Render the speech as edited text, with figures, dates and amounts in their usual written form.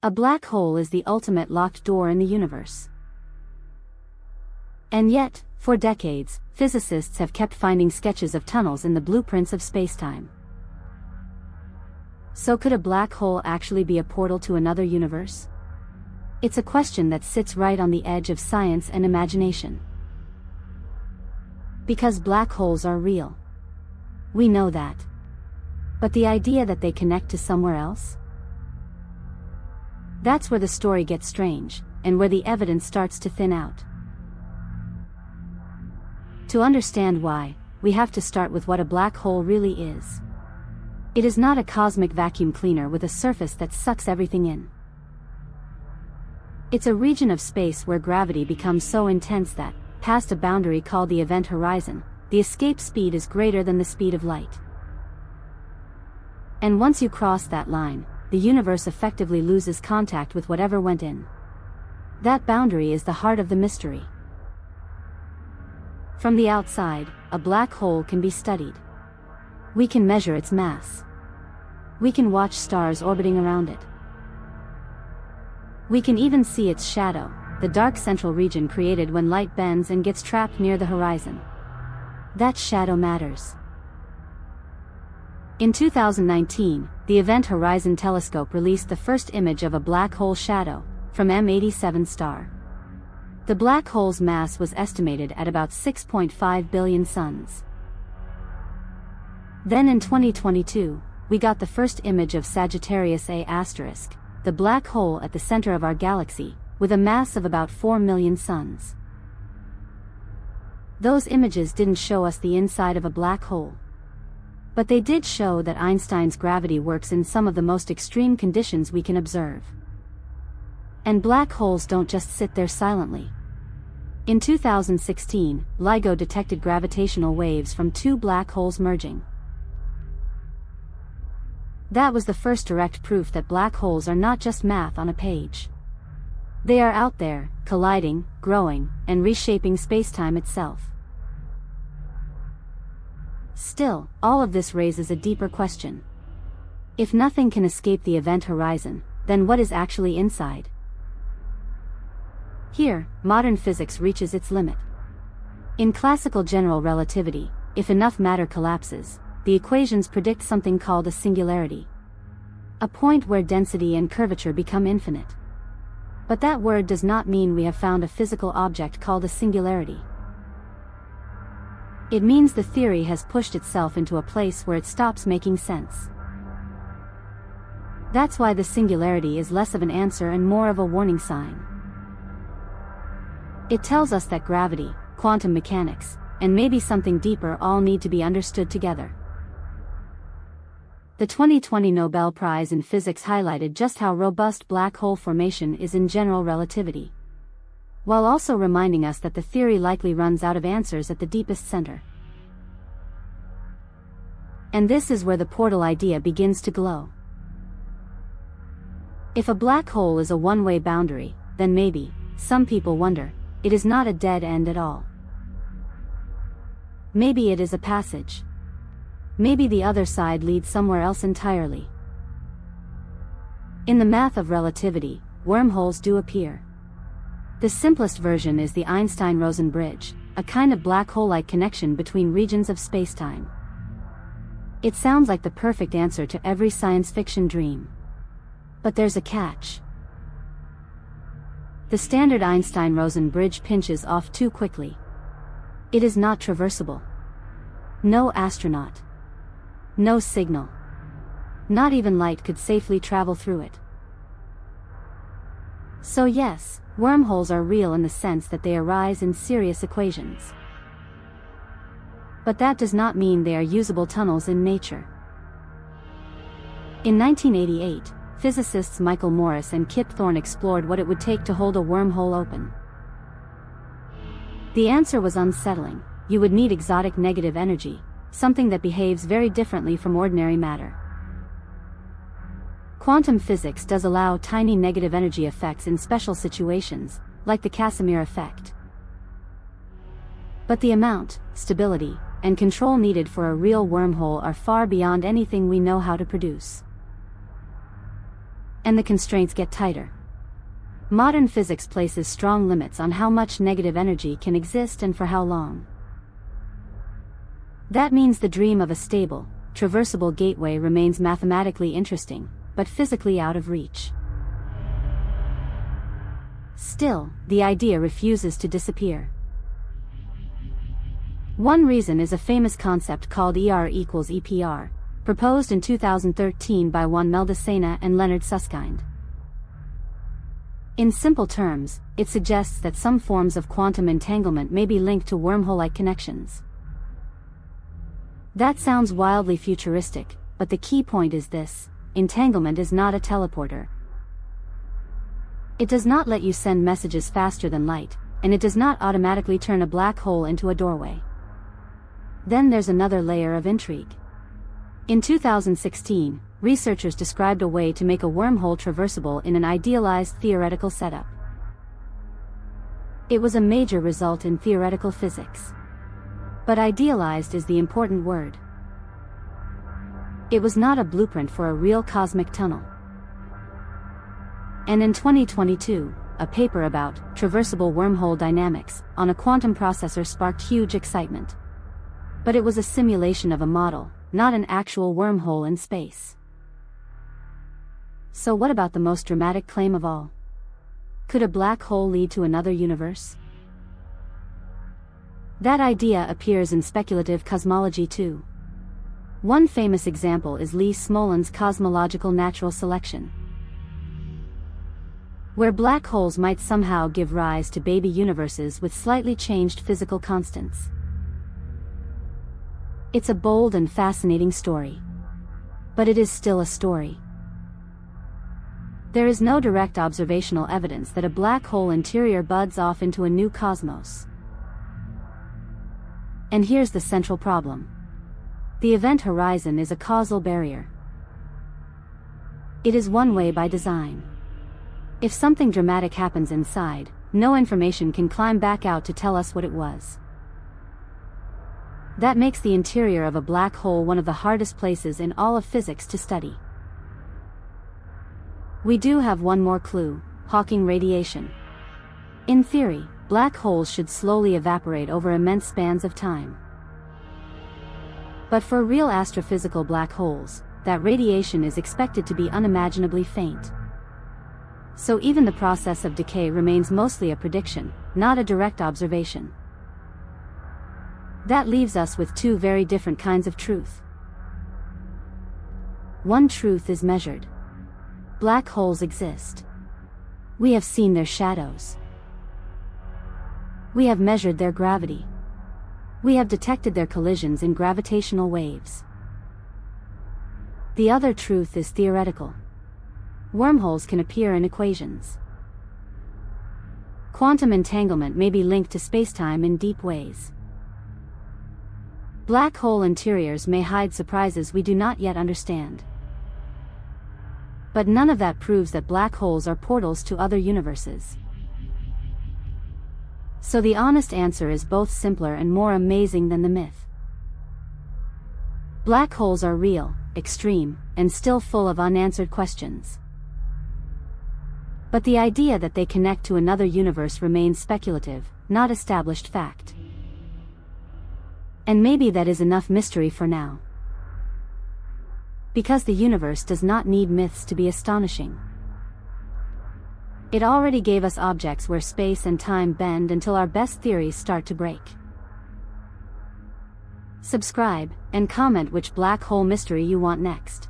A black hole is the ultimate locked door in the universe. And yet, for decades, physicists have kept finding sketches of tunnels in the blueprints of spacetime. So could a black hole actually be a portal to another universe? It's a question that sits right on the edge of science and imagination. Because black holes are real. We know that. But the idea that they connect to somewhere else? That's where the story gets strange, and where the evidence starts to thin out. To understand why, we have to start with what a black hole really is. It is not a cosmic vacuum cleaner with a surface that sucks everything in. It's a region of space where gravity becomes so intense that, past a boundary called the event horizon, the escape speed is greater than the speed of light. And once you cross that line, the universe effectively loses contact with whatever went in. That boundary is the heart of the mystery. From the outside, a black hole can be studied. We can measure its mass. We can watch stars orbiting around it. We can even see its shadow, the dark central region created when light bends and gets trapped near the horizon. That shadow matters. In 2019, the Event Horizon Telescope released the first image of a black hole shadow, from M87 star. The black hole's mass was estimated at about 6.5 billion suns. Then in 2022, we got the first image of Sagittarius A*, the black hole at the center of our galaxy, with a mass of about 4 million suns. Those images didn't show us the inside of a black hole. But they did show that Einstein's gravity works in some of the most extreme conditions we can observe. And black holes don't just sit there silently. In 2016, LIGO detected gravitational waves from two black holes merging. That was the first direct proof that black holes are not just math on a page. They are out there, colliding, growing, and reshaping spacetime itself. Still, all of this raises a deeper question. If nothing can escape the event horizon, then what is actually inside? Here, modern physics reaches its limit. In classical general relativity, if enough matter collapses, the equations predict something called a singularity. A point where density and curvature become infinite. But that word does not mean we have found a physical object called a singularity. It means the theory has pushed itself into a place where it stops making sense. That's why the singularity is less of an answer and more of a warning sign. It tells us that gravity, quantum mechanics, and maybe something deeper all need to be understood together. The 2020 Nobel Prize in Physics highlighted just how robust black hole formation is in general relativity, while also reminding us that the theory likely runs out of answers at the deepest center. And this is where the portal idea begins to glow. If a black hole is a one-way boundary, then maybe, some people wonder, it is not a dead end at all. Maybe it is a passage. Maybe the other side leads somewhere else entirely. In the math of relativity, wormholes do appear. The simplest version is the Einstein-Rosen bridge, a kind of black hole-like connection between regions of spacetime. It sounds like the perfect answer to every science fiction dream. But there's a catch. The standard Einstein-Rosen bridge pinches off too quickly. It is not traversable. No astronaut. No signal. Not even light could safely travel through it. So yes, wormholes are real in the sense that they arise in serious equations. But that does not mean they are usable tunnels in nature. In 1988, physicists Michael Morris and Kip Thorne explored what it would take to hold a wormhole open. The answer was unsettling. You would need exotic negative energy, something that behaves very differently from ordinary matter. Quantum physics does allow tiny negative energy effects in special situations, like the Casimir effect. But the amount, stability, and control needed for a real wormhole are far beyond anything we know how to produce. And the constraints get tighter. Modern physics places strong limits on how much negative energy can exist and for how long. That means the dream of a stable, traversable gateway remains mathematically interesting, but physically out of reach. Still, the idea refuses to disappear. One reason is a famous concept called ER equals EPR, proposed in 2013 by Juan Meldacena and Leonard Susskind. In simple terms, it suggests that some forms of quantum entanglement may be linked to wormhole-like connections. That sounds wildly futuristic, but the key point is this: entanglement is not a teleporter. It does not let you send messages faster than light, and it does not automatically turn a black hole into a doorway. Then there's another layer of intrigue. In 2016, researchers described a way to make a wormhole traversable in an idealized theoretical setup. It was a major result in theoretical physics. But idealized is the important word. It was not a blueprint for a real cosmic tunnel. And in 2022, a paper about traversable wormhole dynamics on a quantum processor sparked huge excitement. But it was a simulation of a model, not an actual wormhole in space. So what about the most dramatic claim of all? Could a black hole lead to another universe? That idea appears in speculative cosmology too. One famous example is Lee Smolin's cosmological natural selection, where black holes might somehow give rise to baby universes with slightly changed physical constants. It's a bold and fascinating story. But it is still a story. There is no direct observational evidence that a black hole interior buds off into a new cosmos. And here's the central problem. The event horizon is a causal barrier. It is one way by design. If something dramatic happens inside, no information can climb back out to tell us what it was. That makes the interior of a black hole one of the hardest places in all of physics to study. We do have one more clue: Hawking radiation. In theory, black holes should slowly evaporate over immense spans of time. But for real astrophysical black holes, that radiation is expected to be unimaginably faint. So even the process of decay remains mostly a prediction, not a direct observation. That leaves us with two very different kinds of truth. One truth is measured. Black holes exist. We have seen their shadows. We have measured their gravity. We have detected their collisions in gravitational waves. The other truth is theoretical. Wormholes can appear in equations. Quantum entanglement may be linked to spacetime in deep ways. Black hole interiors may hide surprises we do not yet understand. But none of that proves that black holes are portals to other universes. So the honest answer is both simpler and more amazing than the myth. Black holes are real, extreme, and still full of unanswered questions. But the idea that they connect to another universe remains speculative, not established fact. And maybe that is enough mystery for now. Because the universe does not need myths to be astonishing. It already gave us objects where space and time bend until our best theories start to break. Subscribe, and comment which black hole mystery you want next.